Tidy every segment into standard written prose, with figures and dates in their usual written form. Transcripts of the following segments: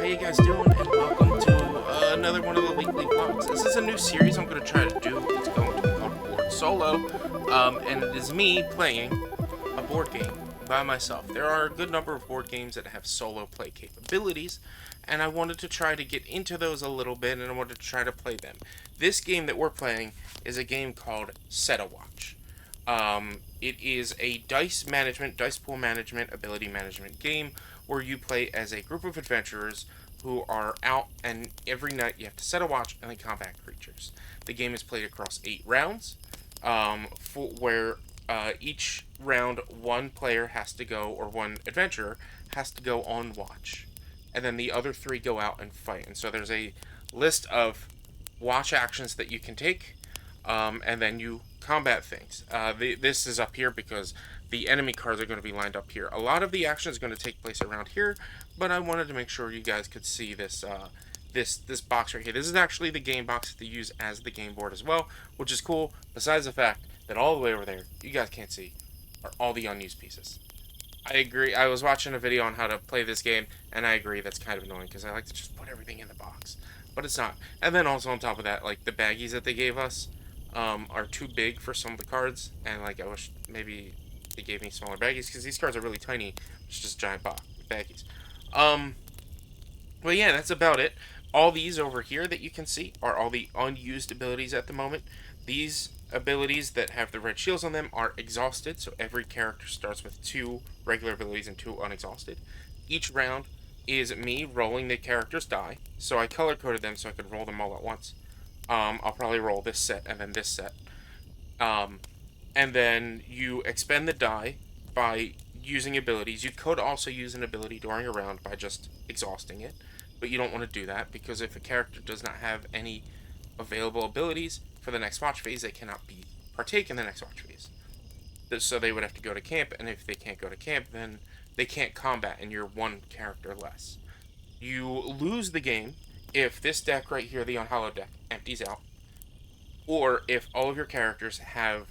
you guys doing? And welcome to another one of the weekly vlogs. This is a new series I'm going to try to do. It's going to be called Board Solo, and it is me playing a board game by myself. There are a good number of board games that have solo play capabilities, and I wanted to try to get into those a little bit, and I wanted to try to play them. This game that we're playing is a game called Set a Watch. It is a dice pool management, ability management game where you play as a group of adventurers who are out, and every night you have to set a watch and then combat creatures. The game is played across 8 rounds, where each round one player has to go, or one adventurer has to go on watch, and then the other 3 go out and fight. And so there's a list of watch actions that you can take, and then you combat things. This is up here because the enemy cards are going to be lined up here. A lot of the action is going to take place around here, but I wanted to make sure you guys could see this this box right here. This is actually the game box that they use as the game board as well, which is cool, besides the fact that all the way over there, you guys can't see, are all the unused pieces. I agree. I was watching a video on how to play this game, and I agree that's kind of annoying because I like to just put everything in the box, but it's not. And then also on top of that, like the baggies that they gave us are too big for some of the cards, and like I wish maybe they gave me smaller baggies because these cards are really tiny. It's just giant baggies. But yeah, that's about it. All these over here that you can see are all the unused abilities at the moment. These abilities that have the red shields on them are exhausted, so every character starts with 2 regular abilities and 2 unexhausted. Each round is me rolling the character's die, so I color-coded them so I could roll them all at once. I'll probably roll this set and then this set. And then you expend the die by using abilities. You could also use an ability during a round by just exhausting it, but you don't want to do that because if a character does not have any available abilities for the next watch phase, they cannot partake in the next watch phase. So they would have to go to camp, and if they can't go to camp, then they can't combat, and you're 1 character less. You lose the game if this deck right here, the unhallowed deck, empties out, or if all of your characters have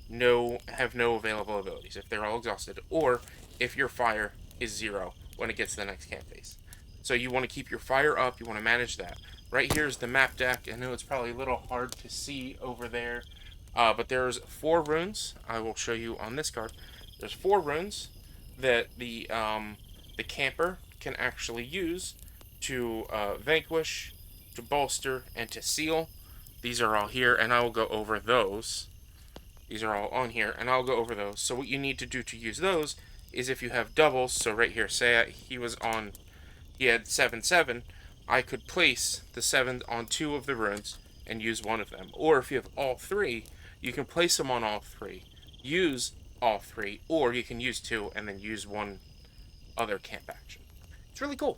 no available abilities, if they're all exhausted, or if your fire is 0 when it gets to the next camp phase. So you want to keep your fire up, you want to manage that. Right here is the map deck. I know it's probably a little hard to see over there, but there's 4 runes. I will show you on this card. There's 4 runes that the camper can actually use to vanquish, to bolster, and to seal. These are all here, and I will go over those. These are all on here, and I'll go over those. So what you need to do to use those is if you have doubles, so right here, say he had 7/7, I could place the 7 on 2 of the runes and use 1 of them. Or if you have all 3, you can place them on all 3, use all 3, or you can use 2 and then use 1 other camp action. It's really cool.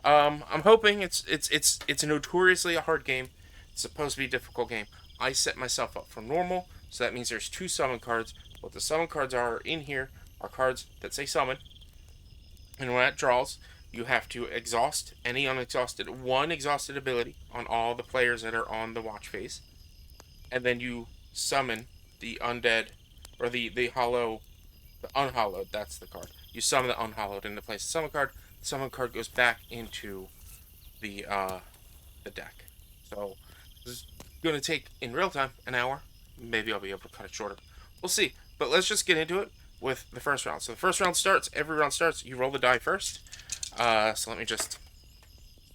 I'm hoping it's notoriously a hard game. It's supposed to be a difficult game. I set myself up for normal, so that means there's 2 summon cards. What the summon cards are in here are cards that say summon, and when that draws, you have to exhaust any unexhausted, 1 exhausted ability on all the players that are on the watch phase, and then you summon the undead, or the unhallowed, that's the card. You summon the unhallowed into place the summon card. The summon card goes back into the deck. So this is going to take, in real time, an hour. Maybe I'll be able to cut it shorter. We'll see. But let's just get into it with the first round. So the first round starts, every round starts, you roll the die first. So let me just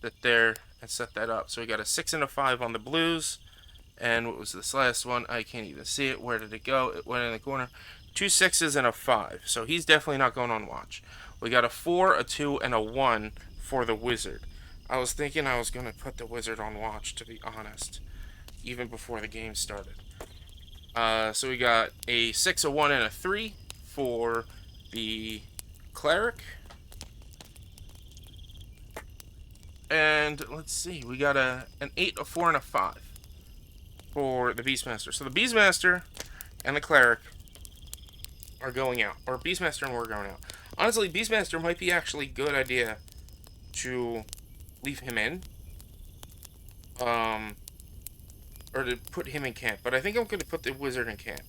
sit there and set that up. So we got a 6 and a 5 on the blues. And what was this last one? I can't even see it. Where did it go? It went in the corner. 2 6s and a 5. So he's definitely not going on watch. We got a 4, a 2, and a 1 for the wizard. I was thinking I was going to put the wizard on watch, to be honest, even before the game started. So we got a 6, a 1, and a 3 for the cleric. And let's see, we got an 8, a 4, and a 5 for the Beastmaster. So the Beastmaster and the cleric are going out, or Beastmaster and we're going out. Honestly, Beastmaster might be actually a good idea to leave him in, or to put him in camp. But I think I'm going to put the wizard in camp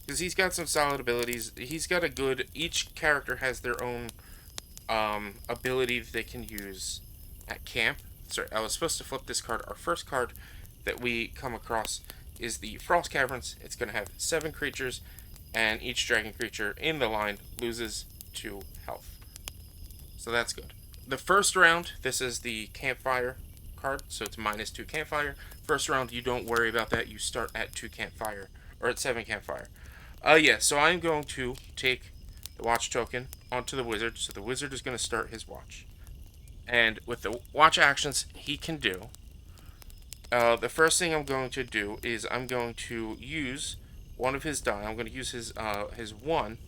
because he's got some solid abilities. He's got a good. Each character has their own ability that they can use at camp. Sorry, I was supposed to flip this card. Our first card that we come across is the Frost Caverns. It's going to have 7 creatures, and each dragon creature in the line loses 2 health. So that's good. The first round, this is the campfire card, so it's -2 campfire. First round, you don't worry about that. You start at 2 campfire, or at 7 campfire. Yeah, so I'm going to take the watch token onto the wizard, so the wizard is going to start his watch. And with the watch actions he can do, the first thing I'm going to do is I'm going to use one of his die. I'm going to use his 1.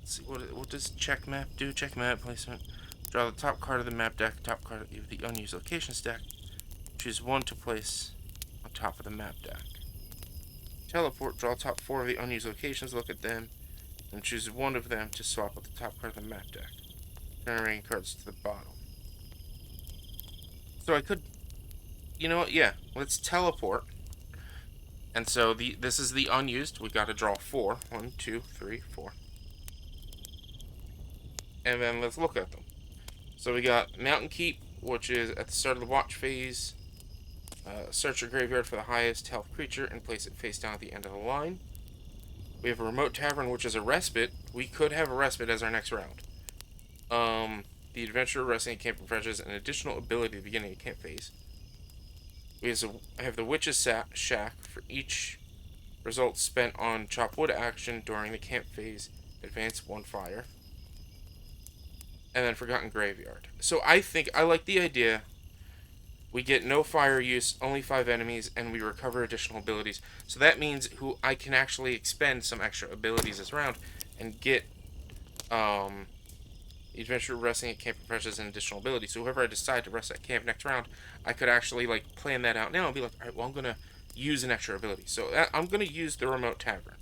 Let's see, what does check map do? Check map placement. Draw the top card of the map deck, top card of the unused locations deck. Choose 1 to place on top of the map deck. Teleport, draw top 4 of the unused locations, look at them, and choose 1 of them to swap with the top card of the map deck. Turn remaining cards to the bottom. So I could, you know what, yeah, let's teleport. And so this is the unused. We got to draw 4. 1, 2, 3, 4. And then let's look at them. So we got Mountain Keep, which is at the start of the watch phase. Search your graveyard for the highest health creature and place it face down at the end of the line. We have a Remote Tavern, which is a respite. We could have a respite as our next round. The Adventurer resting at Camp refreshes an additional ability at the beginning of camp phase. We have the Witch's Shack. For each result spent on chop wood action during the camp phase, advance 1 fire. And then Forgotten Graveyard. So I think I like the idea. We get no fire use, only 5 enemies, and we recover additional abilities. So that means I can actually expend some extra abilities this round and get the Adventurer resting at camp refreshes an additional ability. So whoever I decide to rest at camp next round, I could actually like plan that out now and be like, all right, well, I'm gonna use an extra ability. So I'm gonna use the Remote Tavern,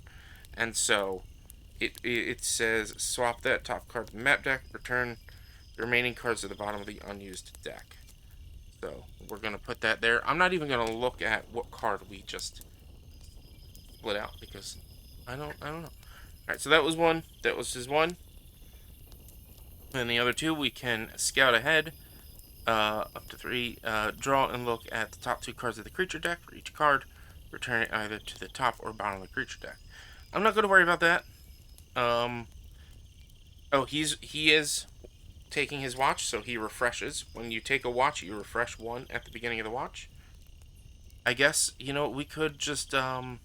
and so it says swap that top card to the map deck, return the remaining cards at the bottom of the unused deck. So we're gonna put that there. I'm not even gonna look at what card we just split out because I don't know. All right, so that was one. That was his 1. And the other 2, we can scout ahead, up to 3, draw and look at the top 2 cards of the creature deck for each card, return it either to the top or bottom of the creature deck. I'm not going to worry about that. Oh, he is taking his watch, so he refreshes. When you take a watch, you refresh 1 at the beginning of the watch. I guess, you know, we could just, and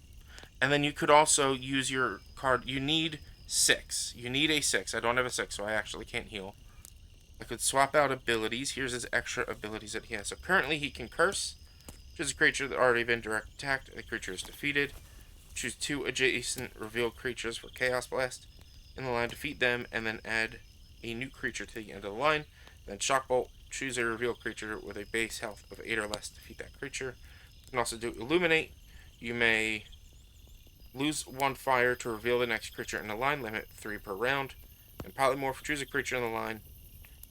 then you could also use your card. You need 6. You need a 6. I don't have a 6, so I actually can't heal. I could swap out abilities. Here's his extra abilities that he has. So currently he can curse, which is a creature that already been direct attacked. The creature is defeated. Choose 2 adjacent revealed creatures for Chaos Blast. In the line, defeat them, and then add a new creature to the end of the line. Then Shock Bolt. Choose a revealed creature with a base health of 8 or less. Defeat that creature. You can also do Illuminate. You may lose 1 fire to reveal the next creature in the line. Limit 3 per round. And Polymorph. Choose a creature in the line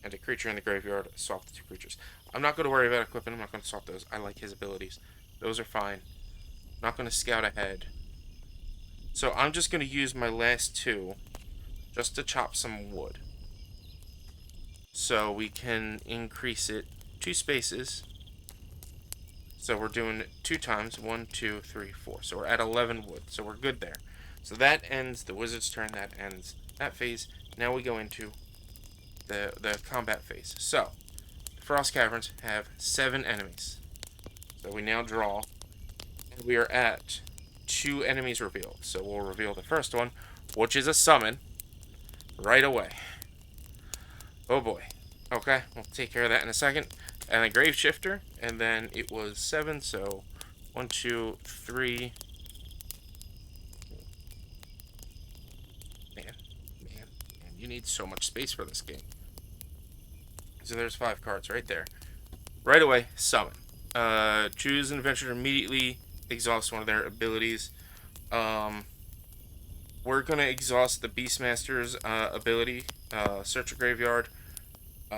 and a creature in the graveyard. Swap the 2 creatures. I'm not going to worry about equipping. I'm not going to swap those. I like his abilities. Those are fine. I'm not going to scout ahead. So I'm just going to use my last 2 just to chop some wood. So we can increase it 2 spaces. So we're doing 2 times. 1, 2, 3, 4. So we're at 11 wood. So we're good there. So that ends the wizard's turn. That ends that phase. Now we go into the combat phase. So the Frost Caverns have 7 enemies. So we now draw. And we are at 2 enemies revealed. So we'll reveal the first one, which is a summon, right away. Oh boy. Okay, we'll take care of that in a second. And a Grave Shifter, and then it was 7, so 1, 2, 3. Man, you need so much space for this game. So there's 5 cards right there. Right away, summon. Choose an adventure to immediately exhaust one of their abilities. We're gonna exhaust the Beastmaster's ability. Search a graveyard.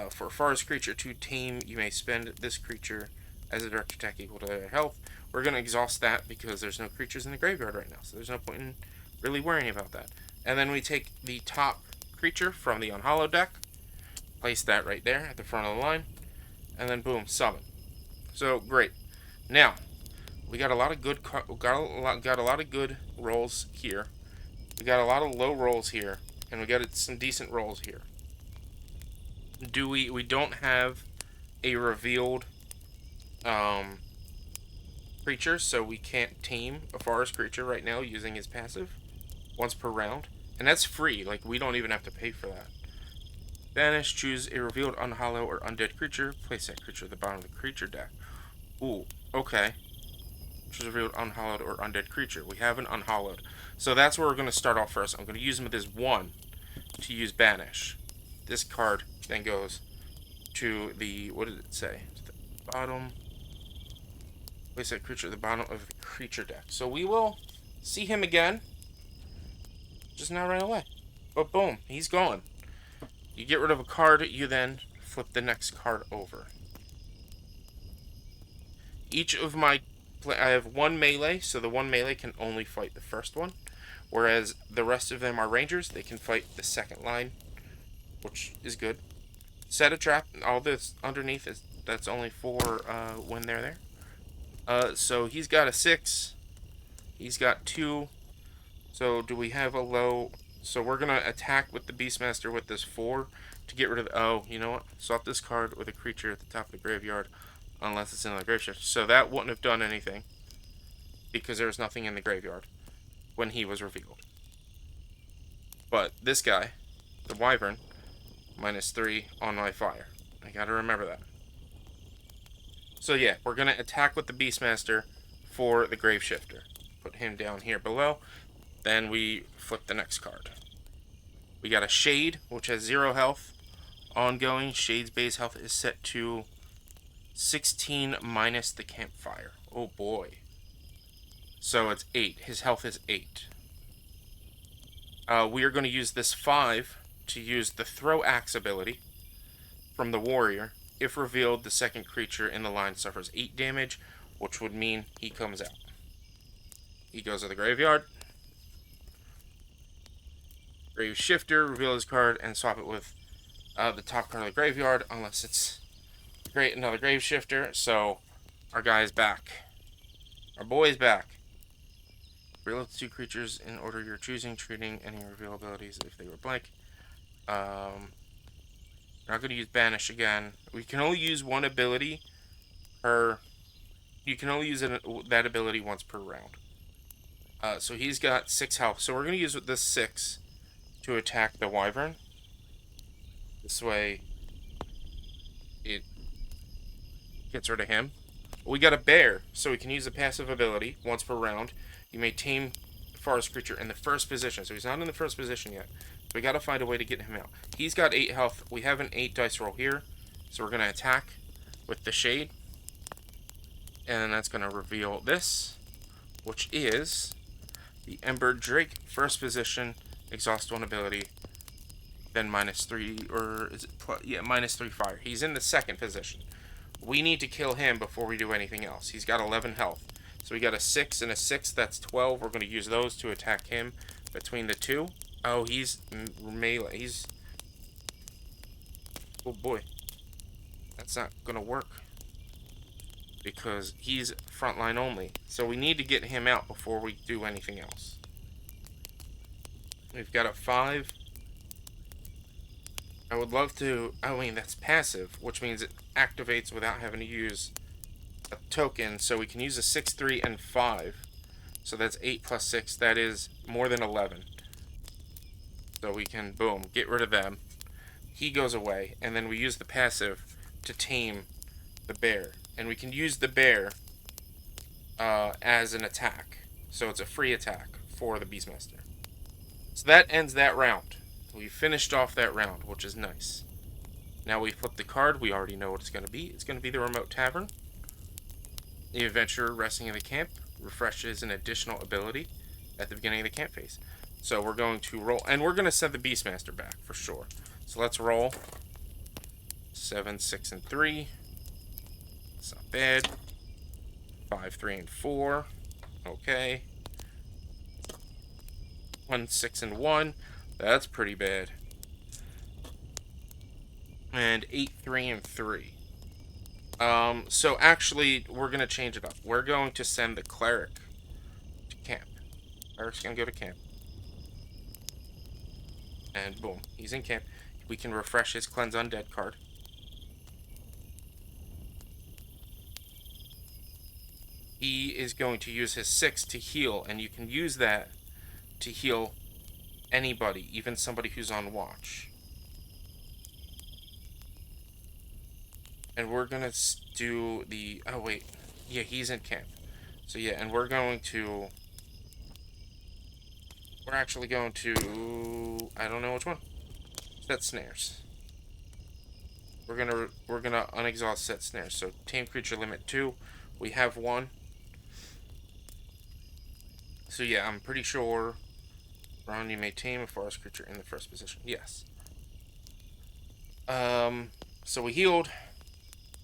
For a forest creature to tame, you may spend this creature as a direct attack equal to their health. We're going to exhaust that because there's no creatures in the graveyard right now, so there's no point in really worrying about that. And then we take the top creature from the unhallowed deck. Place that right there at the front of the line. And then boom, summon. So great. Now, we got a lot of good got a lot of good rolls here. We got a lot of low rolls here, and we got some decent rolls here. We don't have a revealed creature, so we can't tame a forest creature right now using his passive once per round, and that's free. Like, we don't even have to pay for that. Banish, choose a revealed unhollow or undead creature, place that creature at the bottom of the creature deck. Ooh, okay. Choose a revealed unhollowed or undead creature. We have an unhollowed, so that's where we're going to start off first. I'm going to use him with his 1 to use Banish. This card then goes to the, what did it say? To the bottom. Place that creature at the bottom of the creature deck. So we will see him again, just not right away. But boom, he's gone. You get rid of a card, you then flip the next card over. Each of my, I have 1 melee, so the 1 melee can only fight the first one, whereas the rest of them are rangers. They can fight the second line, which is good. Set a trap. All this underneath is, that's only for when they're there. So he's got a 6. He's got 2. So do we have a low? So we're gonna attack with the Beastmaster with this 4 to get rid of. Oh, you know what? Swap this card with a creature at the top of the graveyard, unless it's in the graveyard. So that wouldn't have done anything because there was nothing in the graveyard when he was revealed. But this guy, the Wyvern, -3 on my fire. I gotta remember that. So yeah, we're gonna attack with the Beastmaster for the Graveshifter. Put him down here below. Then we flip the next card. We got a Shade, which has 0 health. Ongoing, Shade's base health is set to 16 minus the campfire. Oh boy. So it's 8. His health is 8. We are going to use this 5 to use the Throw Axe ability from the Warrior. If revealed, the second creature in the line suffers 8 damage, which would mean he comes out. He goes to the graveyard. Grave Shifter, reveal his card, and swap it with the top card of the graveyard, unless it's another Grave Shifter. So our guy is back. Our boy is back. Reveal 2 creatures in order you're choosing, treating any reveal abilities if they were blank. We're not going to use Banish again. We can only use 1 ability per. You can only use that ability once per round. So he's got 6 health. So we're going to use this 6 to attack the Wyvern. This way, it gets rid of him. We got a Bear, so we can use a passive ability once per round. You may tame a forest creature in the first position. So he's not in the first position yet. We got to find a way to get him out. He's got 8 health. We have an 8 dice roll here. So we're going to attack with the Shade. And then that's going to reveal this, which is the Ember Drake. First position, exhaust 1 ability. Then -3, or is it -3 fire. He's in the second position. We need to kill him before we do anything else. He's got 11 health. So we got a 6 and a 6, that's 12. We're going to use those to attack him between the 2. Oh, he's melee. He's... Oh boy. That's not going to work. Because he's frontline only. So we need to get him out before we do anything else. We've got a 5. I would love to... I mean, that's passive, which means it activates without having to use a token. So we can use a 6, 3, and 5. So that's 8 plus 6. That is more than 11. So we can, boom, get rid of them. He goes away. And then we use the passive to tame the Bear. And we can use the Bear as an attack. So it's a free attack for the Beastmaster. So that ends that round. We finished off that round, which is nice. Now we flip the card. We already know what it's going to be. It's going to be the Remote Tavern. The adventurer resting in the camp refreshes an additional ability at the beginning of the camp phase. So we're going to roll, and we're going to send the Beastmaster back for sure. So let's roll. 7, 6, and 3. It's not bad. 5, 3, and 4. Okay. 1, 6, and 1. That's pretty bad. And 8, 3, and 3. So actually, we're going to change it up. We're going to send the cleric to camp. Cleric's going to go to camp. And boom, he's in camp. We can refresh his Cleanse Undead card. He is going to use his 6 to heal, and you can use that to heal anybody, even somebody who's on watch. And we're going to do the... Oh, wait. Yeah, he's in camp. So, yeah, and we're going to... We're actually going to... I don't know which one. Set snares. We're gonna unexhaust set snares. So, tame creature limit 2. We have 1. So, yeah, I'm pretty sure... Ron, you may tame a forest creature in the first position. Yes. So we healed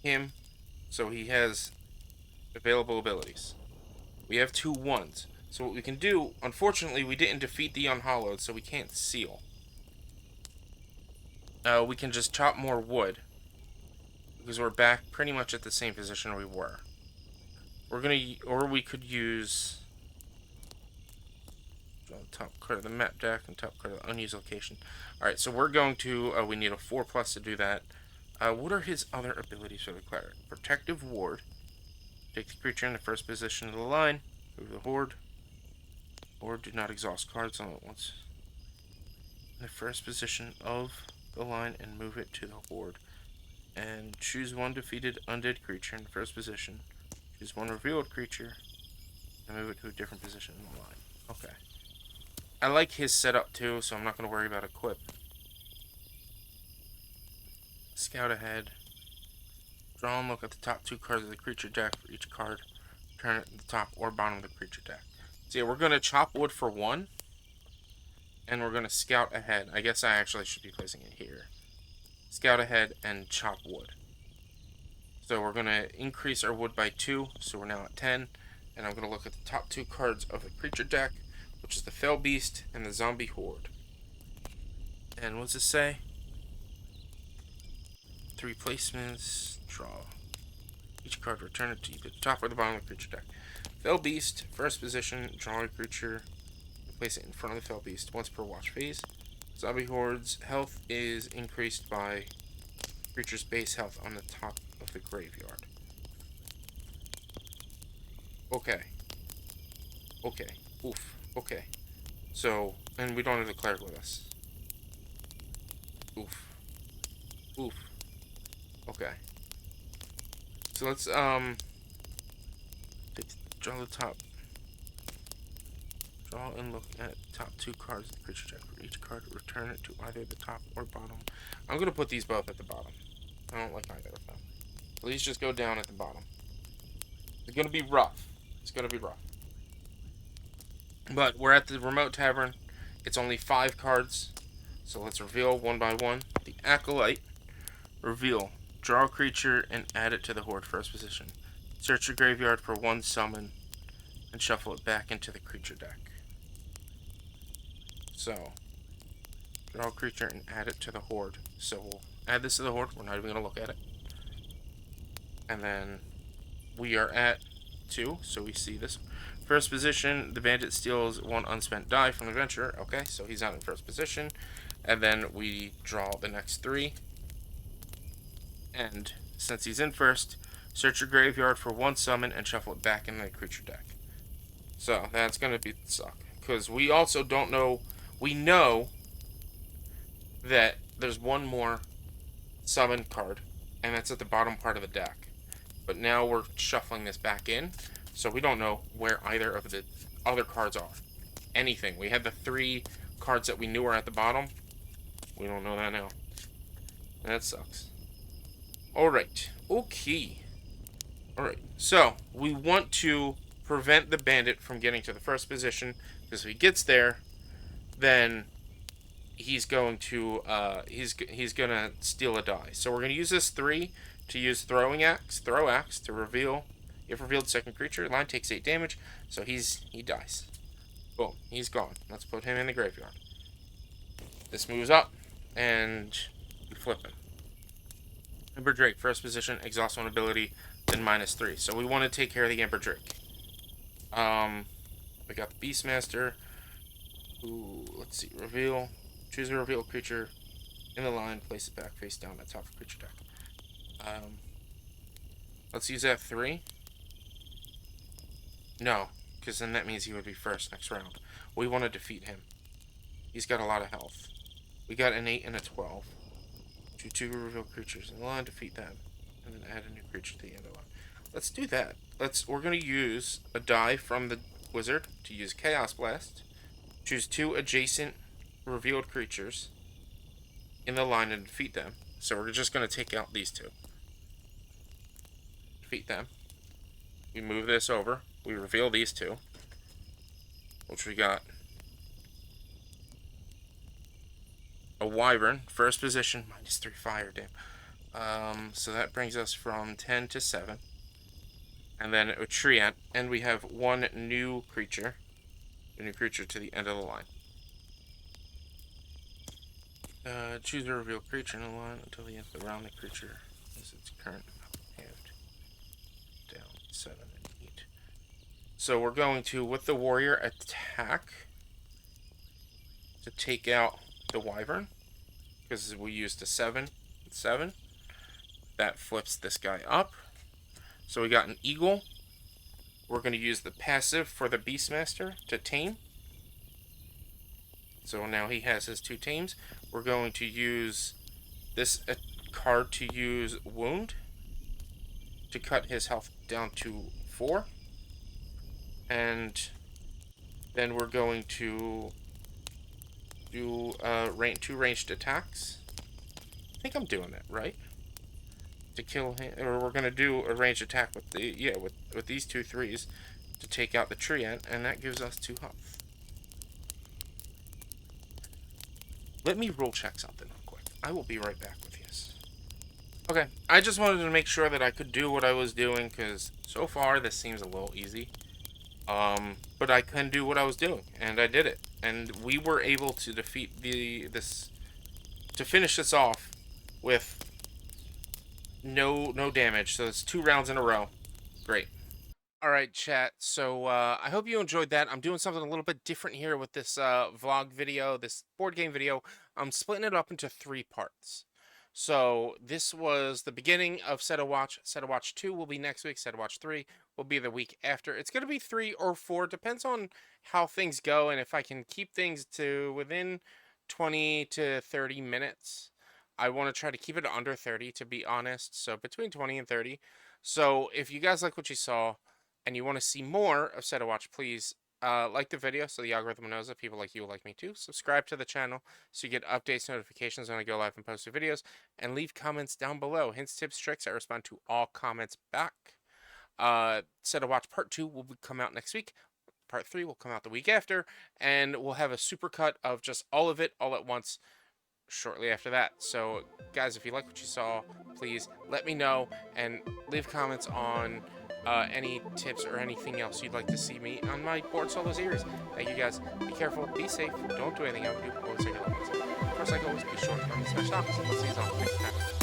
him, so he has available abilities. We have 2 1s. So what we can do, unfortunately, we didn't defeat the Unhallowed, so we can't seal. We can just chop more wood, because we're back pretty much at the same position we were. Or we could use top card of the map deck and top card of the unused location. Alright, so we're going to, we need a 4+ to do that. What are his other abilities for the cleric? Protective Ward. Take the creature in the first position of the line. Move the horde. Or do not exhaust cards all at once. In the first position of the line and move it to the horde. And choose 1 defeated undead creature in the first position. Choose 1 revealed creature and move it to a different position in the line. Okay. I like his setup too, so I'm not going to worry about equip. Scout ahead. Draw and look at the top 2 cards of the creature deck for each card. Turn it to the top or bottom of the creature deck. So yeah, we're going to chop wood for 1. And we're going to scout ahead. I guess I actually should be placing it here. Scout ahead and chop wood. So we're going to increase our wood by 2. So we're now at 10. And I'm going to look at the top 2 cards of the creature deck, which is the Fell Beast and the Zombie Horde. And what's it say? 3 placements. Draw. Each card, return it to either the top or the bottom of the creature deck. Fell Beast, first position, draw a creature, place it in front of the Fell Beast once per watch phase. Zombie Horde's health is increased by creature's base health on the top of the graveyard. Okay. Okay. Oof. Okay. So, and we don't have the cleric with us. Oof. Oof. Okay. So let's, draw the top. Draw and look at top 2 cards of the creature deck. For each card, return it to either the top or bottom. I'm going to put these both at the bottom. I don't like either of them. Please just go down at the bottom. It's going to be rough. It's going to be rough. But we're at the remote tavern. It's only 5 cards. So let's reveal one by one. The Acolyte. Reveal. Draw a creature and add it to the horde first position. Search your graveyard for 1 summon and shuffle it back into the creature deck. So, draw a creature and add it to the horde. So we'll add this to the horde. We're not even going to look at it. And then we are at 2, so we see this. First position, the bandit steals 1 unspent die from the adventurer. Okay, so he's not in first position. And then we draw the next 3. And since he's in first, search your graveyard for 1 summon and shuffle it back in the creature deck. So that's going to be suck. Because we also don't know... We know that there's 1 more summon card, and that's at the bottom part of the deck. But now we're shuffling this back in, so we don't know where either of the other cards are. Anything. We had the 3 cards that we knew were at the bottom. We don't know that now. And that sucks. Alright. Okay. Alright. So, we want to prevent the bandit from getting to the first position, because if he gets there, then he's going to he's gonna steal a die. So we're gonna use this 3 to use throw axe to reveal. If revealed second creature, line takes 8 damage, so he dies. Boom, he's gone. Let's put him in the graveyard. This moves up, and we flip him. Ember Drake, first position, exhaust one ability, then -3. So we want to take care of the Ember Drake. We got the Beastmaster. Ooh, let's see. Reveal. Choose a reveal creature in the line. Place it back face down at top of creature deck. Let's use that 3. No, because then that means he would be first next round. We want to defeat him. He's got a lot of health. We got an 8 and a 12. Choose 2 reveal creatures in the line, defeat them, and then add a new creature to the end of the line. Let's do that. We're gonna use a die from the wizard to use Chaos Blast. Choose 2 adjacent revealed creatures in the line and defeat them. So we're just gonna take out these 2. Defeat them. We move this over. We reveal these 2, which we got a Wyvern, first position, -3 fire, damn. So that brings us from 10 to 7. And then a Treant, and we have 1 new creature. A new creature to the end of the line. Choose a reveal creature in the line until the end of the round. The creature is its current hand. Down 7 and 8. So we're going to, with the warrior, attack to take out the Wyvern, because we used a 7 and 7. That flips this guy up. So we got an eagle. We're going to use the passive for the Beastmaster to tame. So now he has his 2 tames. We're going to use this card to use wound to cut his health down to 4. And then we're going to do 2 ranged attacks. I think I'm doing that right. To kill him, or we're gonna do a ranged attack with the with these 2 3s to take out the Treant, and that gives us 2 health. Let me roll check something real quick. I will be right back with you. Okay, I just wanted to make sure that I could do what I was doing, because so far this seems a little easy. But I can do what I was doing, and I did it, and we were able to defeat to finish this off with no damage. So it's 2 rounds in a row. Great. All right, chat. So I hope you enjoyed that. I'm doing something a little bit different here with this vlog video, this board game video. I'm splitting it up into 3 parts. So this was the beginning of Set a Watch. Set a Watch 2 will be next week. Set a Watch 3 will be the week after. It's going to be 3 or 4. Depends on how things go and if I can keep things to within 20 to 30 minutes. I want to try to keep it under 30, to be honest. So between 20 and 30. So if you guys like what you saw and you want to see more of Set a Watch, please like the video so the algorithm knows that people like you like me too. Subscribe to the channel so you get updates, notifications when I go live and post videos, and leave comments down below. Hints, tips, tricks. I respond to all comments back. Set a Watch Part 2 will come out next week. Part 3 will come out the week after, and we'll have a supercut of just all of it all at once shortly after that. So guys, if you like what you saw, please let me know and leave comments on any tips or anything else you'd like to see me on my board solo series. Thank you guys. Be careful, be safe, don't do anything I would do. Always take it. Of course, like always, be sure to smash stops. I'll see you all next time.